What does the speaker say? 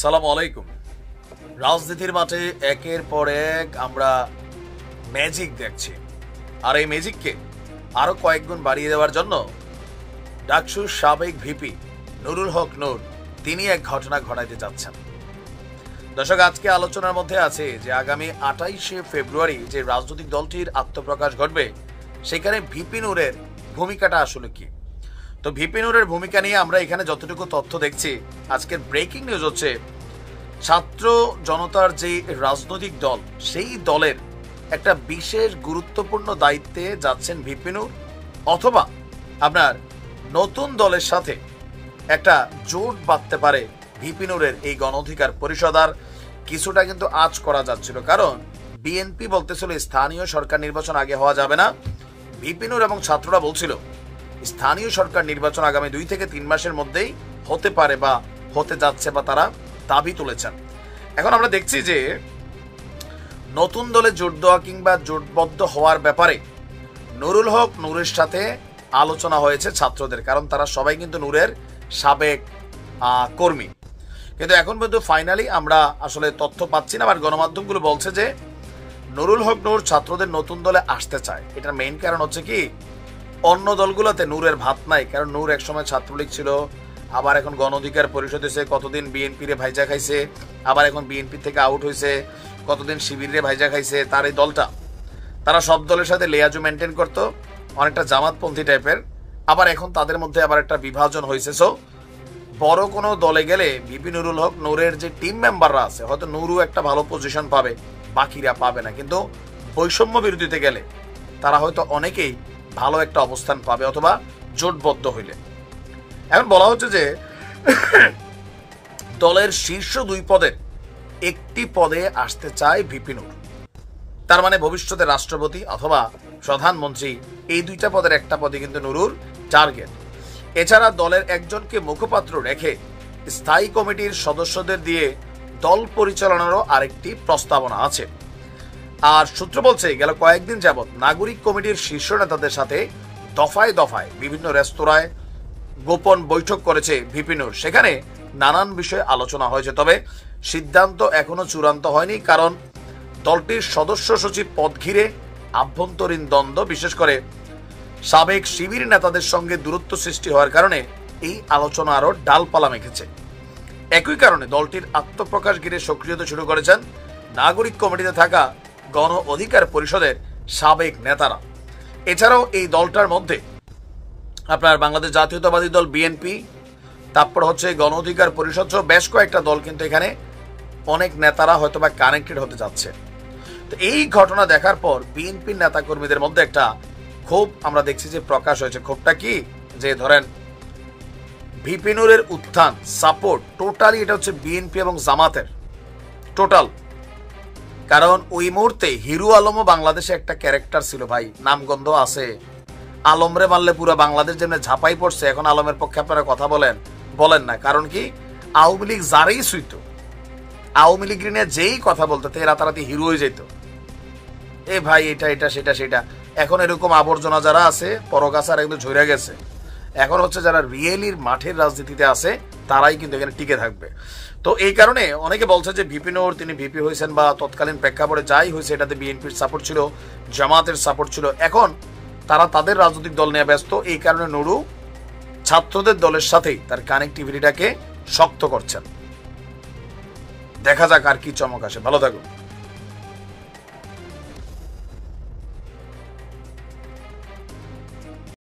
আসসালামু আলাইকুম। রাজনীতির মাঠে একের পর এক আমরা ম্যাজিক দেখছি, আর এই ম্যাজিককে আরো কয়েক গুণ বাড়িয়ে দেওয়ার জন্য ডাকসুর সাবেক ভিপি নুরুল হক নূর তিনি এক ঘটনা ঘটাইতে যাচ্ছেন। দর্শক, আজকে আলোচনার মধ্যে আছে যে আগামী 28শে ফেব্রুয়ারি যে রাজনৈতিক দলটির আত্মপ্রকাশ ঘটবে সেখানে ভিপি নূরের ভূমিকাটা আসলে কি। তো ভিপি নূরের ভূমিকা নিয়ে আমরা এখানে যতটুকু তথ্য দেখছি, আজকের ব্রেকিং নিউজ হচ্ছে ছাত্র জনতার যে রাজনৈতিক দল সেই দলের একটা বিশেষ গুরুত্বপূর্ণ দায়িত্বে যাচ্ছেন ভিপি নূর, অথবা আপনার নতুন দলের সাথে একটা জোট বাঁধতে পারে ভিপি নূরের এই গণ অধিকার পরিষদ। আর কিছুটা কিন্তু আজ করা যাচ্ছিল, কারণ বিএনপি বলতেছিল স্থানীয় সরকার নির্বাচন আগে হওয়া যাবে না। ভিপি নূর এবং ছাত্ররা বলছিল স্থানীয় সরকার নির্বাচন আগামী 2 থেকে 3 মাসের মধ্যেই হতে পারে বা হতে যাচ্ছে, বা তারা দাবি তুলেছেন। এখন আমরা দেখছি যে নতুন দলে জোট দেওয়া কিংবা জোটবদ্ধ হওয়ার ব্যাপারে নুরুল হক নূরের সাথে আলোচনা হয়েছে ছাত্রদের, কারণ তারা সবাই কিন্তু নূরের সাবেক কর্মী। কিন্তু এখন পর্যন্ত ফাইনালি আমরা আসলে তথ্য পাচ্ছি না। আর গণমাধ্যমগুলো বলছে যে নুরুল হক নূর ছাত্রদের নতুন দলে আসতে চায়। এটার মেইন কারণ হচ্ছে কি, অন্য দলগুলোতে নূরের ভাত নাই, কারণ নূর একসময় ছাত্রলীগ ছিল, আবার এখন গণ অধিকার পরিষদ হয়েছে, কতদিন বিএনপি রে ভাইজা খাইছে, আবার এখন বিএনপি থেকে আউট হয়েছে, কতদিন শিবিরে ভাইজা খাইছে। তার এই দলটা তারা সব দলের সাথে লেয়াজু মেনটেন করতো, অনেকটা জামাতপন্থী টাইপের। আবার এখন তাদের মধ্যে আবার একটা বিভাজন হয়েছে। সো বড় কোনো দলে গেলে ভিপি নুরুল হক নূরের যে টিম মেম্বাররা আছে, হয়তো নুরু একটা ভালো পজিশন পাবে, বাকিরা পাবে না। কিন্তু বৈষম্য বিরোধীতে গেলে তারা হয়তো অনেকেই ভালো একটা অবস্থান পাবে, অথবা জোটবদ্ধ হইলে। এখন বলা হচ্ছে যে দলের শীর্ষ 2 পদের একটি পদে আসতে চায় ভিপি নূর। তার মানে ভবিষ্যতে রাষ্ট্রপতি অথবা প্রধানমন্ত্রী, এই 2টা পদের একটা পদে কিন্তু নুরুর টার্গেট। এছাড়া দলের একজনকে মুখপাত্র রেখে স্থায়ী কমিটির সদস্যদের দিয়ে দল পরিচালনারও আরেকটি প্রস্তাবনা আছে। আর সূত্র বলছে গেল কয়েকদিন যাবৎ নাগরিক কমিটির শীর্ষ নেতাদের সাথে দফায় দফায় বিভিন্ন রেস্তোরাঁয় গোপন বৈঠক করেছে ভিপি নূর। সেখানে নানান বিষয়ে আলোচনা হয়েছে, তবে সিদ্ধান্ত এখনো চূড়ান্ত হয়নি, কারণ দলটির সদস্য সচিব পদ ঘিরে আভ্যন্তরীণ দ্বন্দ্ব, বিশেষ করে সাবেক শিবির নেতাদের সঙ্গে দূরত্ব সৃষ্টি হওয়ার কারণে এই আলোচনা আরো ডালপালা মেখেছে। একই কারণে দলটির আত্মপ্রকাশ ঘিরে সক্রিয়তা শুরু করেছেন নাগরিক কমিটিতে থাকা গণ অধিকার পরিষদের সাবেক নেতারা। এছাড়াও এই দলটার মধ্যে আপনার বাংলাদেশ জাতীয়তাবাদী দল বিএনপি, তারপর হচ্ছে গণ অধিকার পরিষদ সহ বেশ কয়েকটা দল, কিন্তু এখানে অনেক নেতারা হয়তোবা কানেক্টেড হতে যাচ্ছে। তো এই ঘটনা দেখার পর বিএনপির নেতা কর্মীদের মধ্যে একটা ক্ষোভ আমরা দেখছি যে প্রকাশ হয়েছে। ক্ষোভটা কি, যে ধরেন ভিপি নূরের উত্থান সাপোর্ট টোটালি এটা হচ্ছে বিএনপি এবং জামাতের টোটাল। কারণ ওই মুহূর্তে হিরু আলমও বাংলাদেশে একটা ক্যারেক্টার ছিল ভাই, নামগন্ধ আছে। আলমরে মারলে পুরো বাংলাদেশ যেমন ঝাঁপাই পড়ছে, এখন আলমের পক্ষে আপনারা কথা বলেন না। কারণ কি, আওয়ামী লীগ যারাই সুইত, আওয়ামী লীগ নিয়ে যেই কথা বলতো রাতারাতি হিরো হয়ে যেত, এ ভাই এটা এটা সেটা সেটা। এখন এরকম আবর্জনা যারা আছে পরগাছার একদম ঝরে গেছে। এখন হচ্ছে যারা রিয়েলির মাঠের রাজনীতিতে আছে তারাই কিন্তু এখানে টিকে থাকবে। তো এই কারণে অনেকে বলছে যে ভিপি নূর তিনি ভিপি হয়েছেন বা তৎকালীন প্রেক্ষাপটে যাই হয়েছে এটাতে বিএনপির সাপোর্ট ছিল, জামাতের সাপোর্ট ছিল, এখন তারা তাদের রাজনৈতিক দল নিয়ে ব্যস্ত। এই কারণে নুরু ছাত্রদের দলের সাথেই তার কানেক্টিভিটিটাকে শক্ত করছেন। দেখা যাক আর কি চমক আসে। ভালো থাকুন।